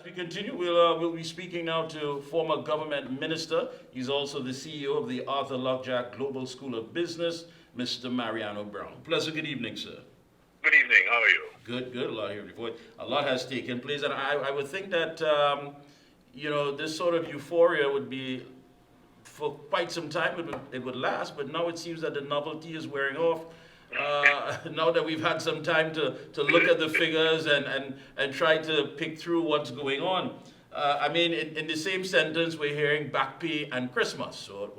As we continue, we'll be speaking now to former government minister. He's also the CEO of the Arthur Lockjack Global School of Business, Mr. Mariano Browne. Pleasant good evening, sir. Good evening. How are you? Good. A lot here before. A lot has taken place, and I would think that this sort of euphoria would be for quite some time. It would last, but now it seems that the novelty is wearing off. Now that we've had some time to look at the figures and try to pick through what's going on. In the same sentence, we're hearing back pay and Christmas. So,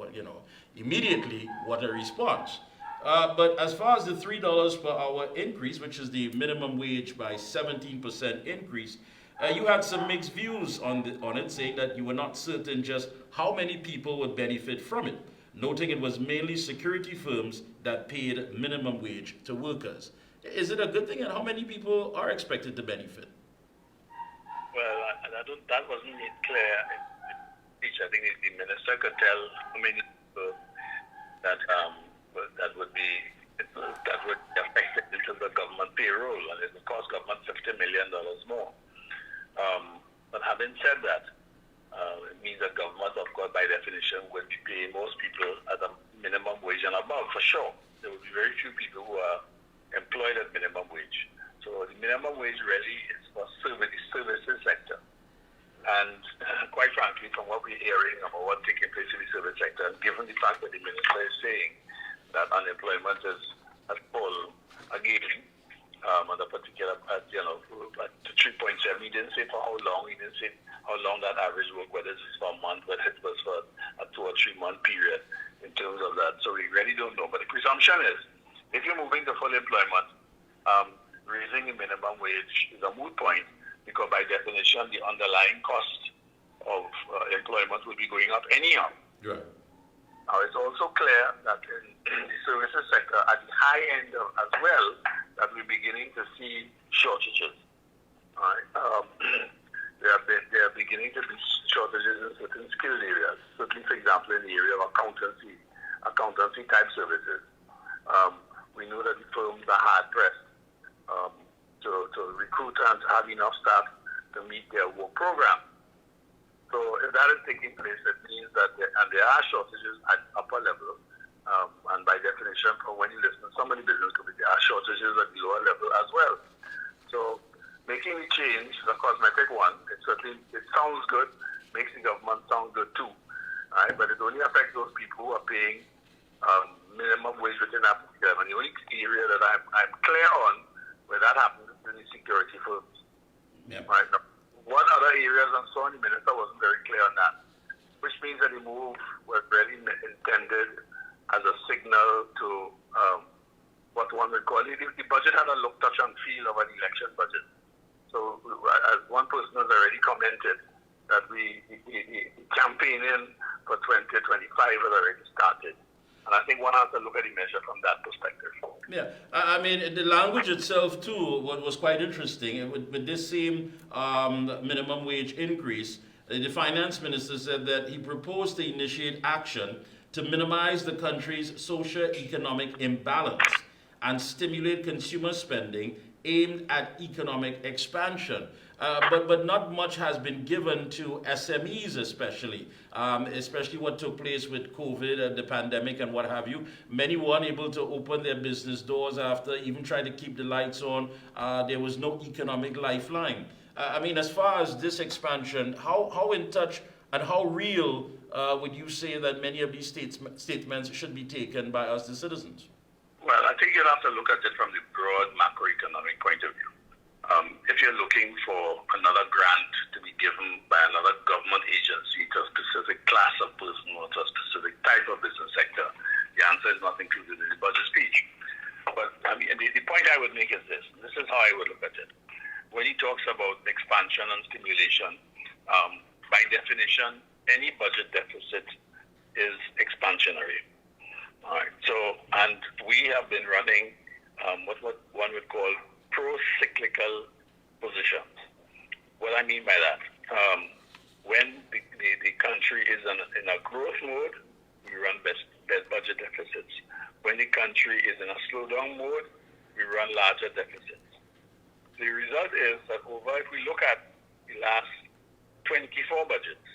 immediately, what a response. But as far as the $3 per hour increase, which is the minimum wage by 17% increase, you had some mixed views on it, saying that you were not certain just how many people would benefit from it, noting it was mainly security firms that paid minimum wage to workers. Is it a good thing, and how many people are expected to benefit? Well, that wasn't made clear in the speech. I think the minister could tell how many people that would be affected into the government payroll, and it would cost government $50 million more. But having said that, it means that government, of course, by definition, would be paying most people at a minimum wage and above, for sure. There will be very few people who are employed at minimum wage. So the minimum wage really is for the services sector. And quite frankly, from what we're hearing about what's taking place in the service sector, and given the fact that the minister is saying that unemployment is at full again, at a particular, at 3.7, he didn't say for how long, he didn't say how long that average work, whether it's for a month, whether it was for a 2 or 3 month period in terms of that. So we really don't know. But the presumption is, if you're moving to full employment, raising the minimum wage is a moot point, because by definition, the underlying cost of employment will be going up anyhow. Right. Now, it's also clear that in the services sector, at the high end as well, that we're beginning to see shortages. Right? There are beginning to be shortages in certain skilled areas. Certainly, for example, in the area of accountancy type services. We know that the firms are hard pressed to recruit and to have enough staff to meet their work program. So if that is taking place, it means that there are shortages at upper level, and by definition, from when you listen to somebody business committee, there are shortages at the lower level as well. So making the change, the cosmetic one, it sounds good, makes the government sound good too, right? But it only affects those people who are paying minimum wage within that particular. And the only area that I'm clear on where that happens is in the security firms. Yep. Right? Now, what other areas and so on, the minister wasn't very clear on that, which means that the move was really intended as a signal to what one would call it. The budget had a look, touch, and feel of an election budget. So, as one person has already commented, that the campaigning for 2025 has already started. And I think one has to look at the measure from that perspective. Yeah, the language itself too was quite interesting. With this same minimum wage increase, the finance minister said that he proposed to initiate action to minimize the country's socio-economic imbalance and stimulate consumer spending aimed at economic expansion. But not much has been given to SMEs, especially what took place with COVID and the pandemic and what have you. Many were unable to open their business doors after even trying to keep the lights on. There was no economic lifeline. As far as this expansion, how in touch and how real would you say that many of these statements should be taken by us, the citizens? Well, I think you'll have to look at it from the broad macroeconomic point of view. If you're looking for another grant to be given by another government agency to a specific class of person or to a specific type of business sector, the answer is not included in the budget speech. But the point I would make is this. This is how I would look at it. When he talks about expansion and stimulation, by definition, any budget deficit is expansionary. All right. So, and we have been running what one would call pro-cyclical positions. What I mean by that, when the country is in a growth mode, we run best budget deficits. When the country is in a slowdown mode, we run larger deficits. The result is that if we look at the last 24 budgets,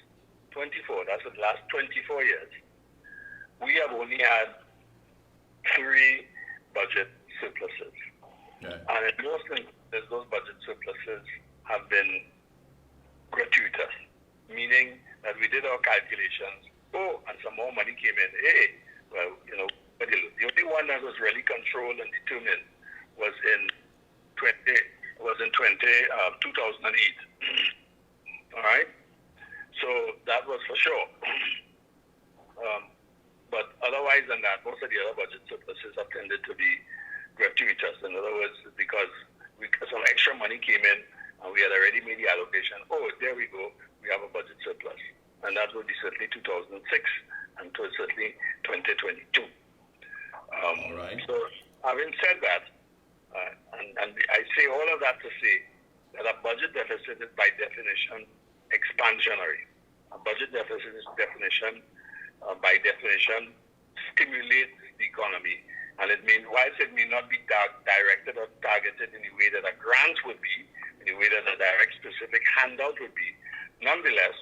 24, that's the last 24 years, we have only had 3 budget surpluses. Okay. And in most instances, those budget surpluses have been gratuitous, meaning that we did our calculations, and some more money came in. Well, the only one that was really controlled and determined was in 2008. All right? So that was for sure. But otherwise than that, most of the other budget surpluses have tended to be gratuitous. In other words, because some extra money came in and we had already made the allocation. There we go. We have a budget surplus. And that would be certainly 2006 and certainly 2022. All right. So having said that, and I say all of that to say that a budget deficit is by definition expansionary. A budget deficit is by definition stimulates the economy. And whilst it may not be directed or targeted in the way that a grant would be, in the way that a direct specific handout would be, nonetheless,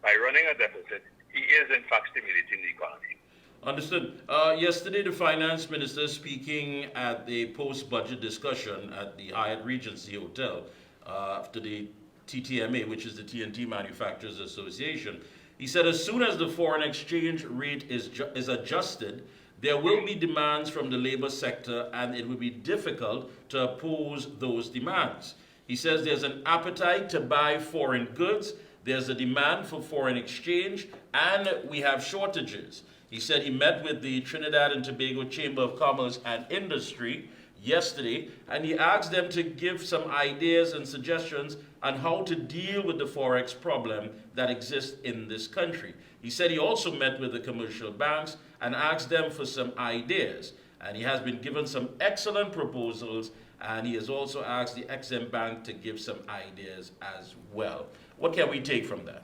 by running a deficit, he is in fact stimulating the economy. Understood. Yesterday, the finance minister speaking at the post-budget discussion at the Hyatt Regency Hotel after the TTMA, which is the TNT Manufacturers Association, he said as soon as the foreign exchange rate is adjusted, there will be demands from the labor sector and it will be difficult to oppose those demands. He says there's an appetite to buy foreign goods, there's a demand for foreign exchange, and we have shortages. He said he met with the Trinidad and Tobago Chamber of Commerce and Industry yesterday, and he asked them to give some ideas and suggestions on how to deal with the forex problem that exists in this country. He said he also met with the commercial banks and asked them for some ideas, and he has been given some excellent proposals, and he has also asked the Exim Bank to give some ideas as well. What can we take from that?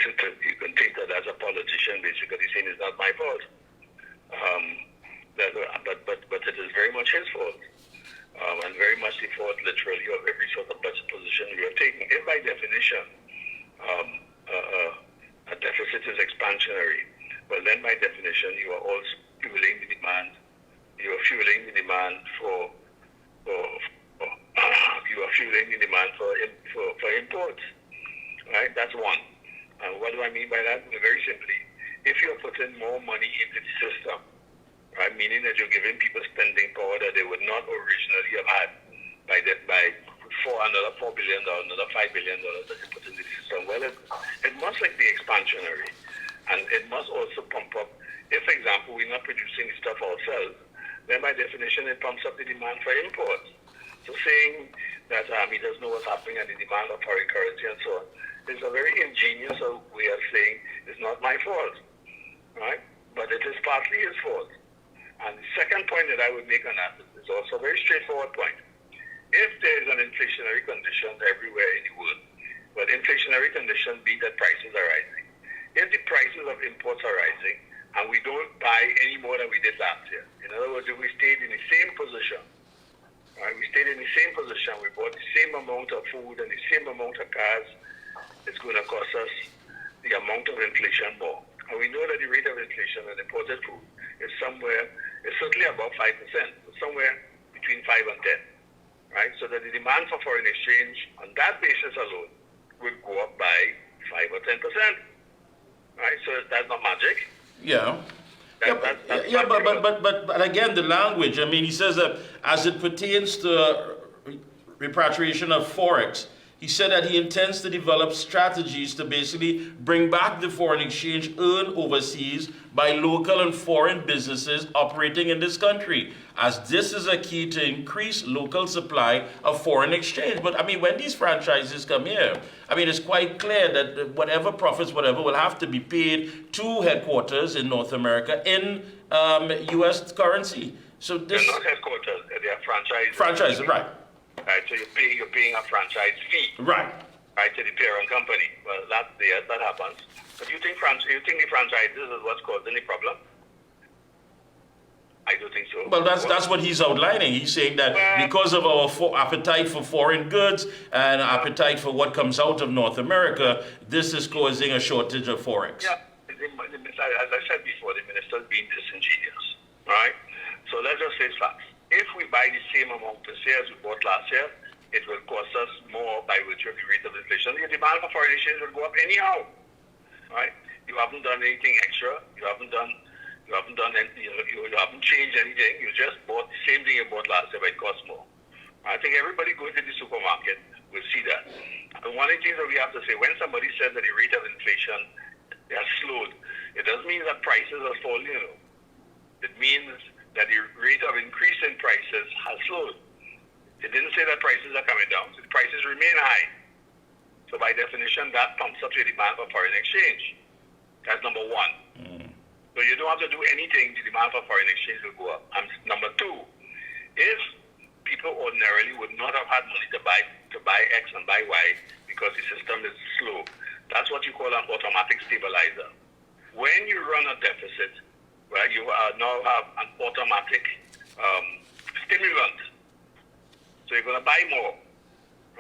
You can take that as a politician, basically saying it's not my fault. But it is very much his fault. And very much the fault, literally, of every sort of budget position we are taking. If by definition, a deficit is expansionary, well then by definition you are also fueling the demand. You are fueling the demand for imports. Right? That's one. And what do I mean by that? Very simply, if you're putting more money into the system, right, meaning that you're giving people spending power that they would not originally have had another $4 billion, another $5 billion that you put in the system, well, it must be expansionary. And it must also pump up. If, for example, we're not producing stuff ourselves, then by definition it pumps up the demand for imports. So saying that he doesn't know what's happening and the demand of foreign currency and so on is a very ingenious way of saying it's not my fault, right? But it is partly his fault. And the second point that I would make on that is also a very straightforward point. If there is an inflationary condition everywhere in the world, but inflationary conditions be that prices are rising. If the prices of imports are rising and we don't buy any more than we did last year, in other words, if we stayed in the same position, right, we bought the same amount of food and the same amount of cars, it's going to cost us the amount of inflation more. And we know that the rate of inflation on imported food is certainly above 5%, somewhere between 5 and 10, right? So that the demand for foreign exchange on that basis alone would go up by 5 or 10%, right? So that's not magic. Yeah. But again, the language, I mean, he says that as it pertains to repatriation of forex, he said that he intends to develop strategies to basically bring back the foreign exchange earned overseas by local and foreign businesses operating in this country, as this is a key to increase local supply of foreign exchange. But I mean, when these franchises come here, I mean, it's quite clear that whatever profits, whatever, will have to be paid to headquarters in North America in U.S. currency. So this... They're not headquarters, they're franchises. Franchises, right. Right, so you're paying a franchise fee. Right. Right, to the parent company. Well, that happens. But you think the franchises is what's causing the problem? I don't think so. Well, that's what he's outlining. He's saying that because of our appetite for foreign goods and appetite for what comes out of North America, this is causing a shortage of forex. Yeah, as I said before, the minister's being disingenuous, right? So let's just face facts. If we buy the same amount this year as we bought last year, it will cost us more by virtue of the rate of inflation. The demand for foreign exchange will go up anyhow, right? You haven't done anything extra. You haven't changed anything. You just bought the same thing you bought last year, but it costs more. I think everybody going to the supermarket will see that. And one of the things that we have to say, when somebody says that the rate of inflation has slowed, it doesn't mean that prices are falling, It means that the rate of increase in prices has slowed. It didn't say that prices are coming down. So the prices remain high. So by definition, that pumps up your demand for foreign exchange. That's number one. So you don't have to do anything, the demand for foreign exchange will go up. And number two, if people ordinarily would not have had money to buy X and buy Y because the system is slow, that's what you call an automatic stabilizer. When you run a deficit, well, you now have an automatic stimulant. So you're going to buy more,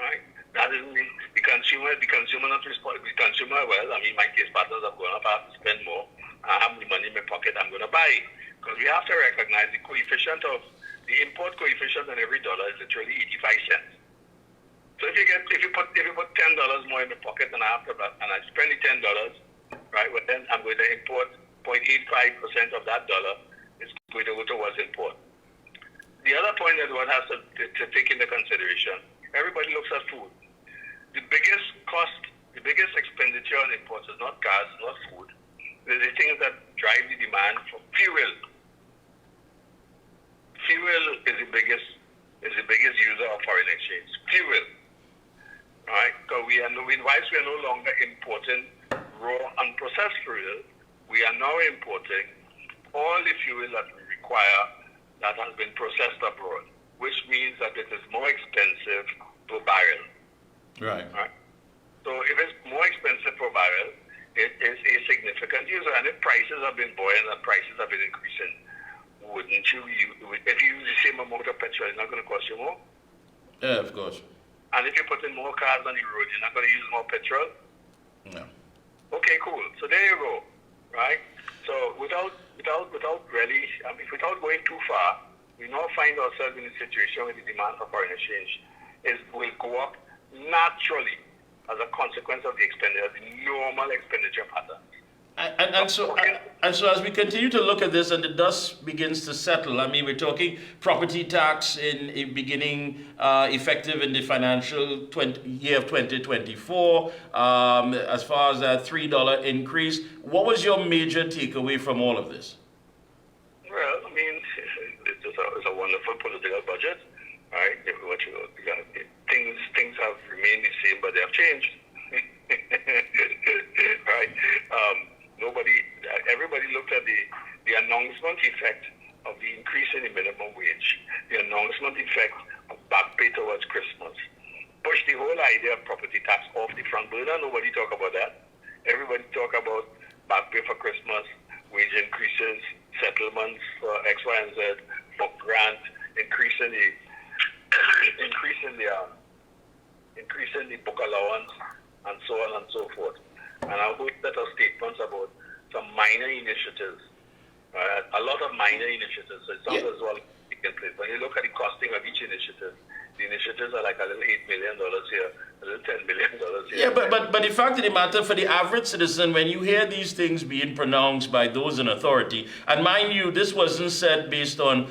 right? That doesn't mean the consumer not respond. The consumer, well, I mean, my case partners are going to have to spend more. I have the money in my pocket, I'm going to buy. Because we have to recognize the coefficient of, the import coefficient on every dollar is literally 85 cents. So if you put $10 more in my pocket and I spend the $10, right, well then I'm going to import 0.85% of that dollar is going to go towards import. The other point that one has to take into consideration, everybody looks at food. The biggest cost, the biggest expenditure on imports is not cars, not food. They're the things that drive the demand for fuel. Fuel is the biggest user of foreign exchange. Fuel, right? Because whilst we are no longer importing raw unprocessed fuel, we are now importing all the fuel that we require that has been processed abroad, which means that it is more expensive per barrel. Right. So if it's more expensive per barrel, it is a significant user. And if prices have been buoyant and prices have been increasing, wouldn't you, if you use the same amount of petrol, it's not going to cost you more? Yeah, of course. And if you're putting more cars on the road, you're not going to use more petrol? No. Okay, cool. So there you go, right? So without going too far, we now find ourselves in a situation where the demand for foreign exchange will go up naturally as a consequence of the normal expenditure pattern. And so as we continue to look at this and the dust begins to settle, I mean, we're talking property tax in beginning effective in the financial year of 2024, as far as that $3 increase. What was your major takeaway from all of this? Well, I mean, it's a wonderful political budget, right? Things have remained the same, but they have changed, right? Everybody looked at the announcement effect of the increase in the minimum wage, the announcement effect of back pay towards Christmas, pushed the whole idea of property tax off the front burner. Nobody talk about that. Everybody talk about back pay for Christmas, wage increases, settlements for X, Y, and Z, for grant, increasing the book allowance, and so on and so forth. And a whole set of statements about some minor initiatives, a lot of minor initiatives. So it's not as well taken place. When you look at the costing of each initiative, the initiatives are like a little $8 million here, a little $10 million here. Yeah, but the fact of the matter, for the average citizen, when you hear these things being pronounced by those in authority, and mind you, this wasn't said based on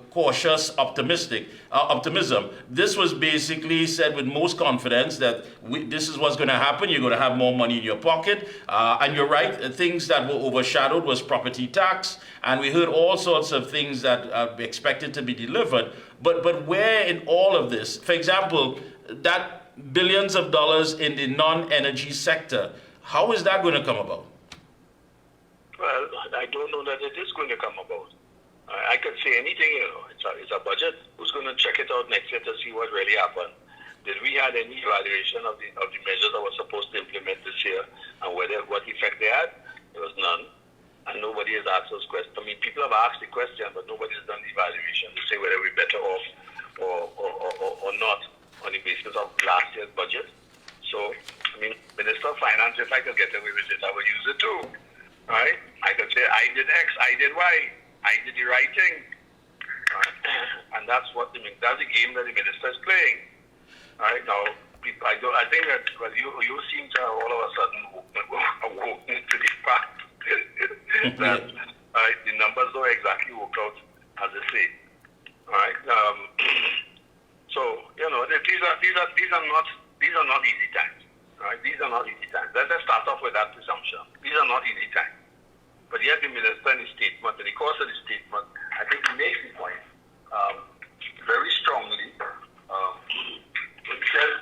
cautious optimism. This was basically said with most confidence that this is what's going to happen. You're going to have more money in your pocket. And you're right, things that were overshadowed was property tax. And we heard all sorts of things that are expected to be delivered. But where in all of this, for example, that billions of dollars in the non-energy sector, how is that going to come about? Well, I don't know that it is going to come about. I could say anything, it's a budget. Who's going to check it out next year to see what really happened? Did we have any evaluation of the measures that were supposed to implement this year and what effect they had? There was none. and nobody has asked those questions. I mean, people have asked the question, but nobody has done the evaluation to say whether we're better off or not on the basis of last year's budget. So, I mean, Minister of Finance, if I could get away with it, I would use it too, right? I could say, I did X, I did Y, I did the right thing. Right? And that's that's the game that the minister is playing. Right now, people, I think that you seem to have all of a sudden awoken to the fact that the numbers don't exactly work out as they say. Right? So these are not easy times. Right? These are not easy times. Let's start off with that presumption. These are not easy times. But yet the minister in his statement, in the course of the statement, I think he makes the point very strongly. It says,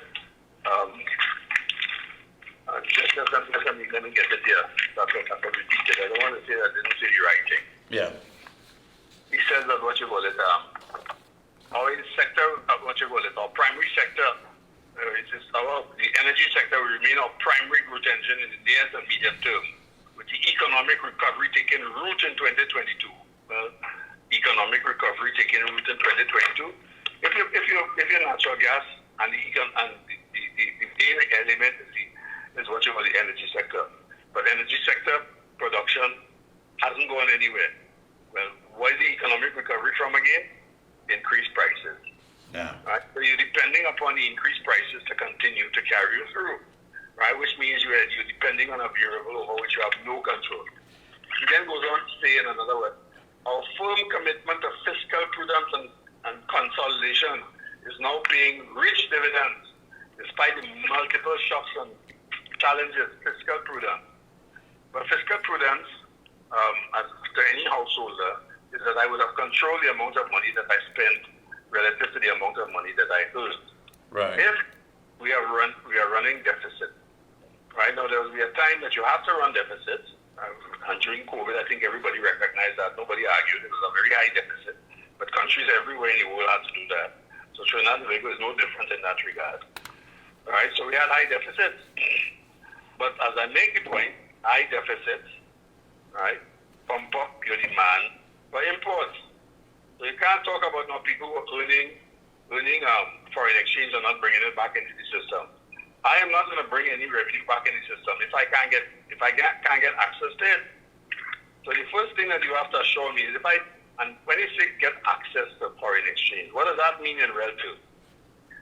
let me get it here. That's what I repeated. I don't want to say I didn't say the right thing. Yeah. He says that our sector, our primary sector, the energy sector will remain our primary growth engine in the near and medium term, with the economic recovery taking root in 2022. Well, economic recovery taking root in 2022. If your natural gas and the main element is what you call the energy sector, but energy sector production hasn't gone anywhere. Well, what is the economic recovery from again? Increased prices. Yeah. Right? So you're depending upon the increased prices to continue to carry you through, right? Which means you're depending on a variable over which you have no control. He then goes on to say in another way, our firm commitment to fiscal prudence and consolidation is now paying rich dividends despite the multiple shocks and challenges. Fiscal prudence. But fiscal prudence, as to any householder, is that I would have controlled the amount of money that I spend relative to the amount of money that I earn. Right. If we are running deficit, right now there will be a time that you have to run deficits. And during COVID, I think everybody recognized that. Nobody argued. It was a very high deficit. But countries everywhere in the world had to do that. So Trinidad and Tobago is no different in that regard. All right, so we had high deficits. But as I make the point, high deficits, right, pump up your demand for imports. So you can't talk about now people who are earning foreign exchange and not bringing it back into the system. I am not going to bring any revenue back in the system if I can't get access to it. So the first thing that you have to assure me is when you say get access to foreign exchange, what does that mean in real terms?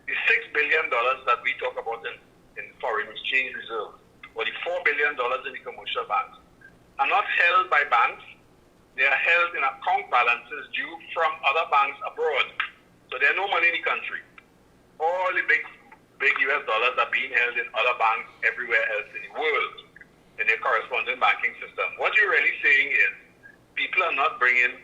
The $6 billion that we talk about in foreign exchange reserve, or the $4 billion in the commercial banks, are not held by banks. They are held in account balances due from other banks abroad. So there's no money in the country. All the big US dollars are being held in other banks everywhere else in the world, in their corresponding banking system. What you're really saying is people are not bringing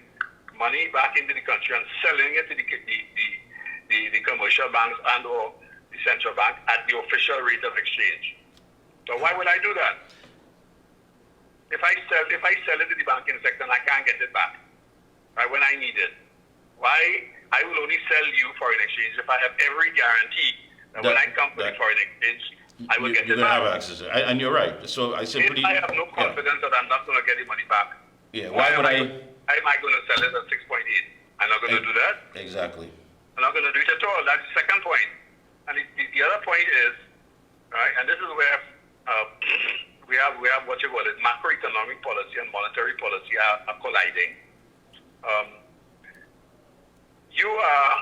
money back into the country and selling it to the commercial banks and or the central bank at the official rate of exchange. So why would I do that? If I sell it to the banking sector and I can't get it back, right, when I need it, why? I will only sell you foreign exchange if I have every guarantee that when I come for the foreign exchange, I will get it back. Have access to it. And you're right. So I simply... If I have no confidence that I'm not going to get the money back, why would am I going to sell it at 6.8? I'm not going to do that. Exactly. I'm not going to do it at all. That's the second point. And the other point is, right, and this is where we have what you call it, macroeconomic policy and monetary policy are colliding. You are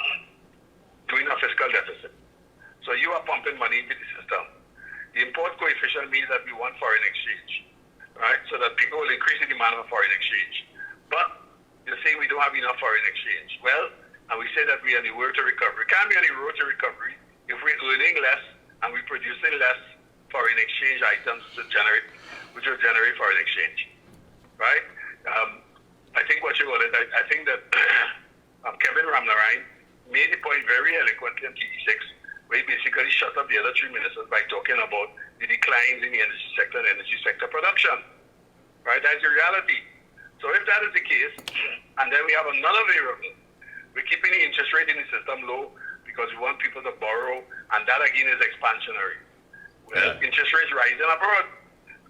doing a fiscal deficit. So you are pumping money into the system. The import coefficient means that we want foreign exchange, right? So that people will increase the demand for foreign exchange. But you're saying we don't have enough foreign exchange. Well, and we say that we are on the road to recovery. We can't be on the road to recovery if we're earning less and we're producing less foreign exchange items which will generate foreign exchange, right? I think what you call it, I think that Kevin Ramnarine made the point very eloquently on TV6, where he basically shut up the other three ministers by talking about the declines in the energy sector and energy sector production, right? That's the reality. So if that is the case, and then we have another variable, we're keeping the interest rate in the system low because we want people to borrow, and that again is expansionary. Well, interest rates rising abroad.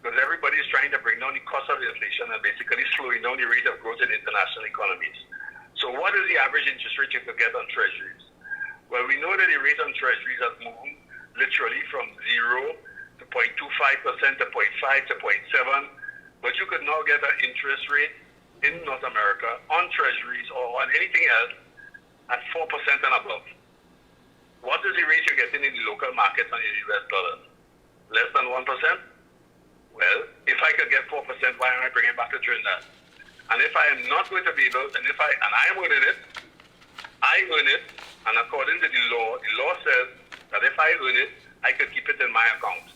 because everybody is trying to bring down the cost of inflation and basically slowing down the rate of growth in international economies. So what is the average interest rate you could get on treasuries? Well, we know that the rate on treasuries has moved literally from 0 to 0.25% to 0.5 to 0.7, but you could now get an interest rate in North America on treasuries or on anything else at 4% and above. What is the rate you're getting in the local markets on your US dollars? Less than 1%? Well, if I could get 4%, why am I bringing it back to Trinidad? And if I am not going to be able, and I'm earning it, I earn it, and according to the law says that if I earn it, I could keep it in my account.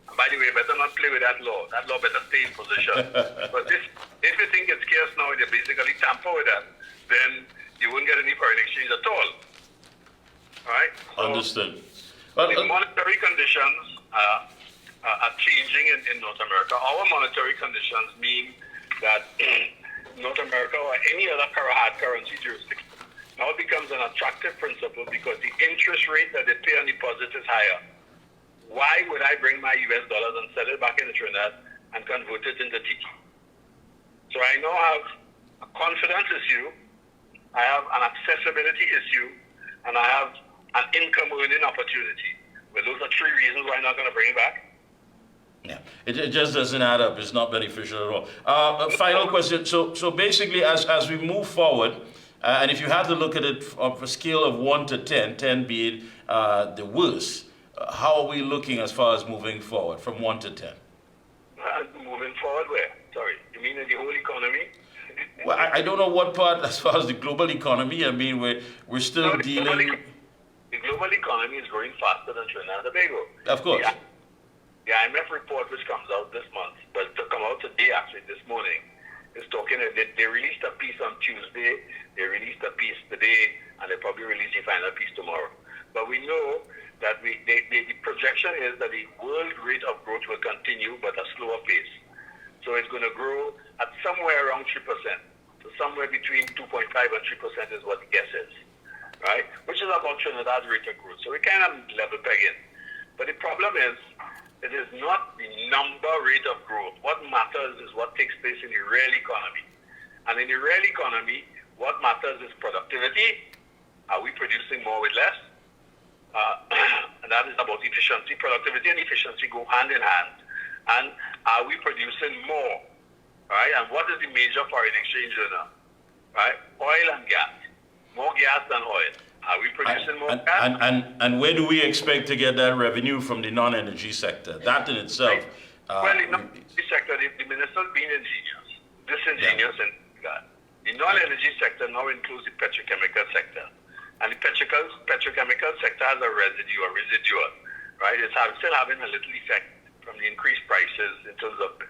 And by the way, better not play with that law. That law better stay in position. But if you think it's scarce now and you basically tamper with that, then you won't get any foreign exchange at all. All right? So Understood. the monetary conditions are changing in North America. Our monetary conditions mean that North America or any other hard currency jurisdiction now becomes an attractive principle because the interest rate that they pay on deposits is higher. Why would I bring my US dollars and sell it back into Trinidad and convert it into TT? So I now have a confidence issue, I have an accessibility issue, and I have an income earning opportunity. Well, those are three reasons why I'm not going to bring it back. Yeah, it just doesn't add up. It's not beneficial at all. A final question. So basically, as we move forward, and if you had to look at it of a scale of 1 to 10, 10 being the worst, how are we looking as far as moving forward from 1 to 10? Moving forward where? Sorry, you mean in the whole economy? Well, I don't know what part as far as the global economy. I mean, we're still dealing. The global economy is growing faster than Trinidad and Tobago. Of course. The IMF report, which comes out this month, but to come out today, actually, this morning, is talking, they released a piece on Tuesday, they released a piece today, and they'll probably release the final piece tomorrow. But we know that the projection is that the world rate of growth will continue, but at a slower pace. So it's going to grow at somewhere around 3%. So somewhere between 2.5 and 3% is what the guess is, right? Which is about Trinidad's rate of growth. So we kind of level peg in. But the problem is, it is not the number rate of growth. What matters is what takes place in the real economy. And in the real economy, what matters is productivity. Are we producing more with less? And that is about efficiency. Productivity and efficiency go hand in hand. And are we producing more? Right? And what is the major foreign exchange earner? Right? Oil and gas. More gas than oil. Are we producing more gas? And where do we expect to get that revenue from the non-energy sector? That in itself. Well, the non-energy sector, the minister's been disingenuous in that. The non-energy sector now includes the petrochemical sector. And the petrochemical sector has a residual, right? It's still having a little effect from the increased prices in terms of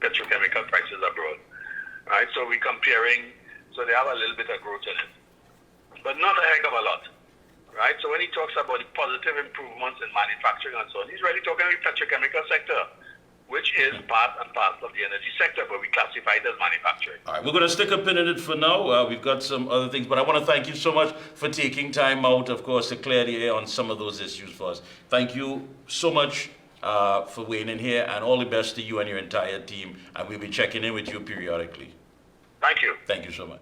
petrochemical prices abroad, right? So we're comparing, so they have a little bit of growth in it. But not a heck of a lot, right? So when he talks about the positive improvements in manufacturing and so on, he's really talking about the petrochemical sector, which is part and parcel of the energy sector, but we classify it as manufacturing. All right, we're going to stick a pin in it for now. We've got some other things, but I want to thank you so much for taking time out, of course, to clear the air on some of those issues for us. Thank you so much for weighing in here, and all the best to you and your entire team, and we'll be checking in with you periodically. Thank you. Thank you so much.